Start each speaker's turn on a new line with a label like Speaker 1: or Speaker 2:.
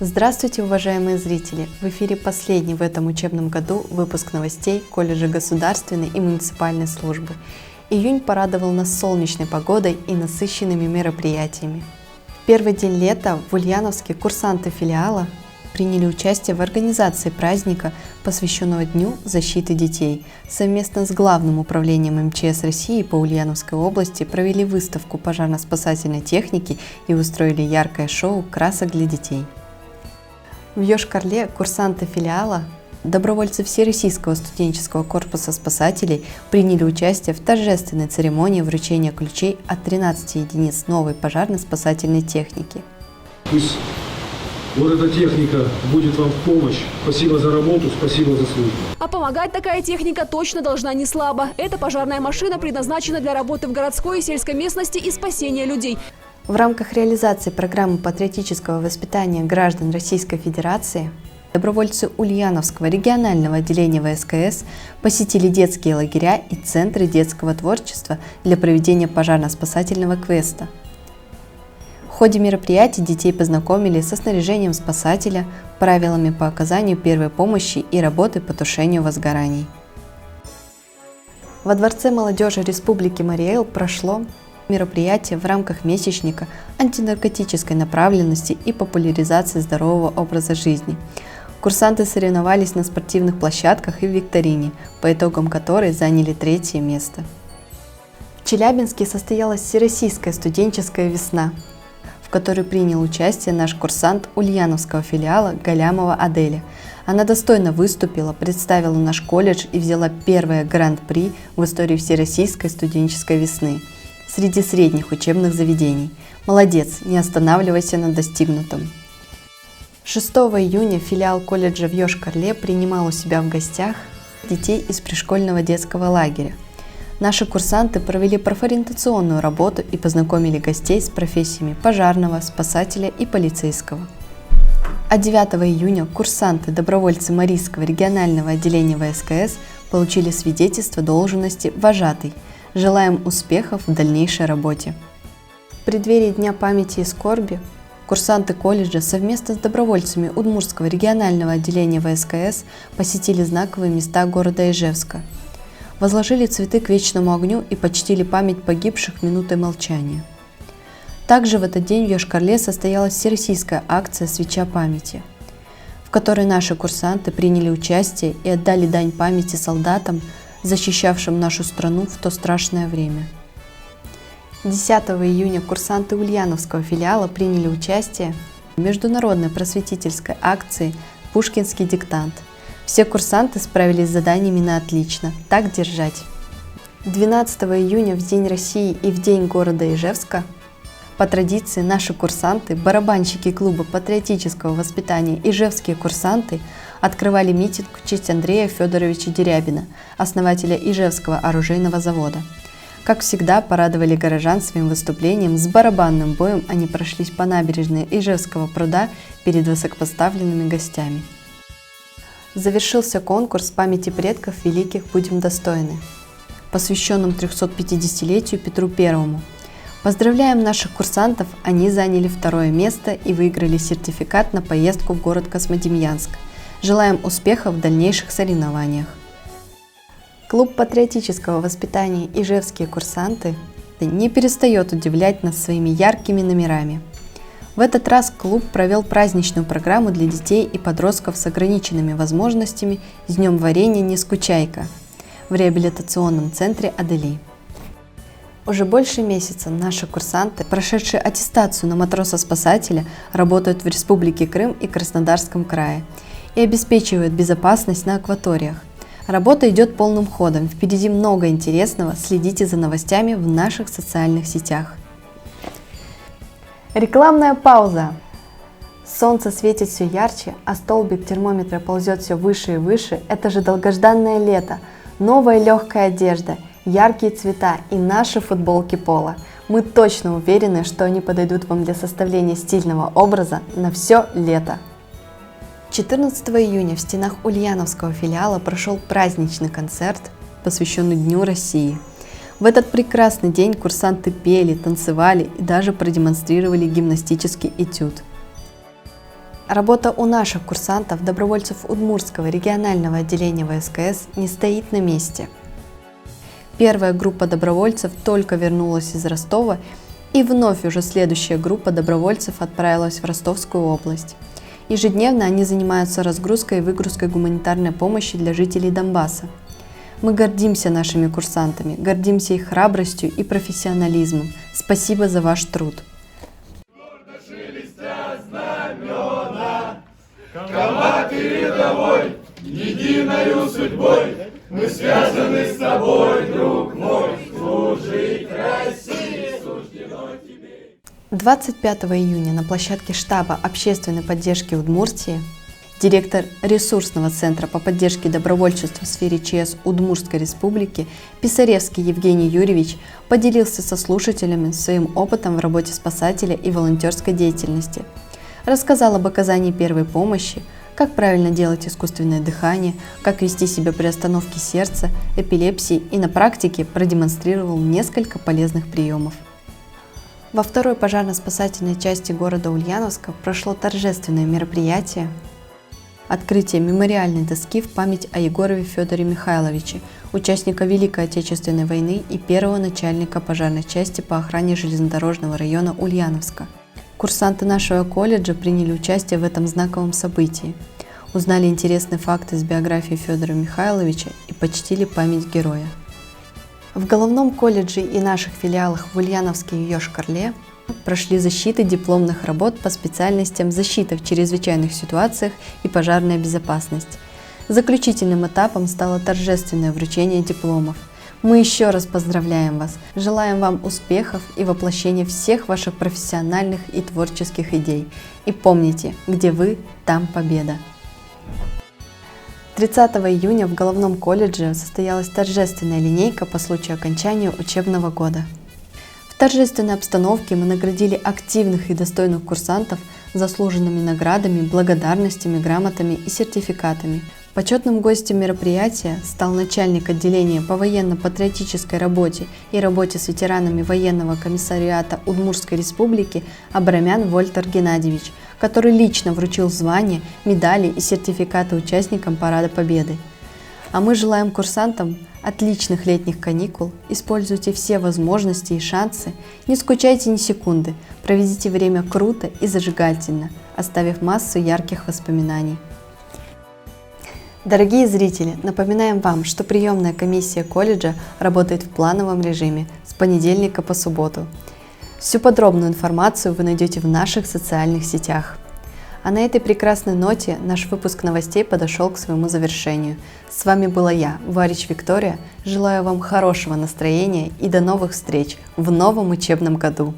Speaker 1: Здравствуйте, уважаемые зрители! В эфире последний в этом учебном году выпуск новостей колледжа государственной и муниципальной службы. Июнь порадовал нас солнечной погодой и насыщенными мероприятиями. В первый день лета в Ульяновске курсанты филиала приняли участие в организации праздника, посвященного Дню защиты детей. Совместно с Главным управлением МЧС России по Ульяновской области провели выставку пожарно-спасательной техники и устроили яркое шоу красок для детей. В Йошкар-Оле курсанты филиала, добровольцы Всероссийского студенческого корпуса спасателей приняли участие в торжественной церемонии вручения ключей от 13 единиц новой пожарно-спасательной техники.
Speaker 2: Пусть вот эта техника будет вам в помощь. Спасибо за работу, спасибо за службу.
Speaker 3: А помогать такая техника точно должна не слабо. Эта пожарная машина предназначена для работы в городской и сельской местности и спасения людей.
Speaker 1: В рамках реализации программы патриотического воспитания граждан Российской Федерации добровольцы Ульяновского регионального отделения ВСКС посетили детские лагеря и центры детского творчества для проведения пожарно-спасательного квеста. В ходе мероприятий детей познакомили со снаряжением спасателя, правилами по оказанию первой помощи и работы по тушению возгораний. Во Дворце молодежи Республики Марий Эл прошло мероприятие в рамках месячника антинаркотической направленности и популяризации здорового образа жизни. Курсанты соревновались на спортивных площадках и в викторине, по итогам которой заняли 3-е место. В Челябинске состоялась Всероссийская студенческая весна, в которой принял участие наш курсант Ульяновского филиала Галямова Аделя. Она достойно выступила, представила наш колледж и взяла первое гран-при в истории Всероссийской студенческой весны среди средних учебных заведений. Молодец, не останавливайся на достигнутом. 6 июня филиал колледжа в Йошкар-Оле принимал у себя в гостях детей из пришкольного детского лагеря. Наши курсанты провели профориентационную работу и познакомили гостей с профессиями пожарного, спасателя и полицейского. А 9 июня курсанты, добровольцы Марийского регионального отделения ВСКС получили свидетельство должности «Вожатый». Желаем успехов в дальнейшей работе. В преддверии Дня памяти и скорби курсанты колледжа совместно с добровольцами Удмуртского регионального отделения ВСКС посетили знаковые места города Ижевска. Возложили цветы к вечному огню и почтили память погибших минутой молчания. Также в этот день в Йошкар-Оле состоялась всероссийская акция «Свеча памяти», в которой наши курсанты приняли участие и отдали дань памяти солдатам, защищавшим нашу страну в то страшное время. 10 июня курсанты Ульяновского филиала приняли участие в международной просветительской акции «Пушкинский диктант». Все курсанты справились с заданиями на отлично. Так держать! 12 июня в День России и в День города Ижевска по традиции наши курсанты, барабанщики клуба патриотического воспитания «Ижевские курсанты» открывали митинг в честь Андрея Федоровича Дерябина, основателя Ижевского оружейного завода. Как всегда, порадовали горожан своим выступлением. С барабанным боем они прошлись по набережной Ижевского пруда перед высокопоставленными гостями. Завершился конкурс памяти предков великих «Будем достойны», посвященным 350-летию Петру Первому. Поздравляем наших курсантов, они заняли 2-е место и выиграли сертификат на поездку в город Космодемьянск. Желаем успехов в дальнейших соревнованиях. Клуб патриотического воспитания «Ижевские курсанты» не перестает удивлять нас своими яркими номерами. В этот раз клуб провел праздничную программу для детей и подростков с ограниченными возможностями «С днем варенья, не скучай-ка» в реабилитационном центре Адели. Уже больше месяца наши курсанты, прошедшие аттестацию на матроса-спасателя, работают в Республике Крым и Краснодарском крае и обеспечивают безопасность на акваториях. Работа идет полным ходом, впереди много интересного, следите за новостями в наших социальных сетях. Рекламная пауза. Солнце светит все ярче, а столбик термометра ползет все выше и выше. Это же долгожданное лето, новая легкая одежда, яркие цвета и наши футболки Поло. Мы точно уверены, что они подойдут вам для составления стильного образа на все лето. 14 июня в стенах Ульяновского филиала прошел праздничный концерт, посвященный Дню России. В этот прекрасный день курсанты пели, танцевали и даже продемонстрировали гимнастический этюд. Работа у наших курсантов, добровольцев Удмуртского регионального отделения ВСКС, не стоит на месте. Первая группа добровольцев только вернулась из Ростова, и вновь уже следующая группа добровольцев отправилась в Ростовскую область. Ежедневно они занимаются разгрузкой и выгрузкой гуманитарной помощи для жителей Донбасса. Мы гордимся нашими курсантами, гордимся их храбростью и профессионализмом. Спасибо за ваш труд.
Speaker 4: Команд передовой, единою судьбой, мы связаны с тобой, друг мой, служить России суждено тебе.
Speaker 1: 25 июня на площадке штаба общественной поддержки Удмуртии директор ресурсного центра по поддержке добровольчества в сфере ЧС Удмуртской республики Писаревский Евгений Юрьевич поделился со слушателями своим опытом в работе спасателя и волонтерской деятельности. Рассказал об оказании первой помощи, как правильно делать искусственное дыхание, как вести себя при остановке сердца, эпилепсии и на практике продемонстрировал несколько полезных приемов. Во второй пожарно-спасательной части города Ульяновска прошло торжественное мероприятие – открытие мемориальной доски в память о Егорове Федоре Михайловиче, участника Великой Отечественной войны и первого начальника пожарной части по охране железнодорожного района Ульяновска. Курсанты нашего колледжа приняли участие в этом знаковом событии, узнали интересные факты из биографии Федора Михайловича и почтили память героя. В головном колледже и наших филиалах в Ульяновске и Йошкар-Оле прошли защиты дипломных работ по специальностям защита в чрезвычайных ситуациях и пожарная безопасность. Заключительным этапом стало торжественное вручение дипломов. Мы еще раз поздравляем вас, желаем вам успехов и воплощения всех ваших профессиональных и творческих идей. И помните, где вы, там победа. 30 июня в головном колледже состоялась торжественная линейка по случаю окончания учебного года. В торжественной обстановке мы наградили активных и достойных курсантов заслуженными наградами, благодарностями, грамотами и сертификатами. Почетным гостем мероприятия стал начальник отделения по военно-патриотической работе и работе с ветеранами военного комиссариата Удмуртской республики Абрамян Вольтер Геннадьевич, который лично вручил звания, медали и сертификаты участникам Парада Победы. А мы желаем курсантам отличных летних каникул, используйте все возможности и шансы, не скучайте ни секунды, проведите время круто и зажигательно, оставив массу ярких воспоминаний. Дорогие зрители, напоминаем вам, что приемная комиссия колледжа работает в плановом режиме с понедельника по субботу. Всю подробную информацию вы найдете в наших социальных сетях. А на этой прекрасной ноте наш выпуск новостей подошел к своему завершению. С вами была я, Варич Виктория. Желаю вам хорошего настроения и до новых встреч в новом учебном году.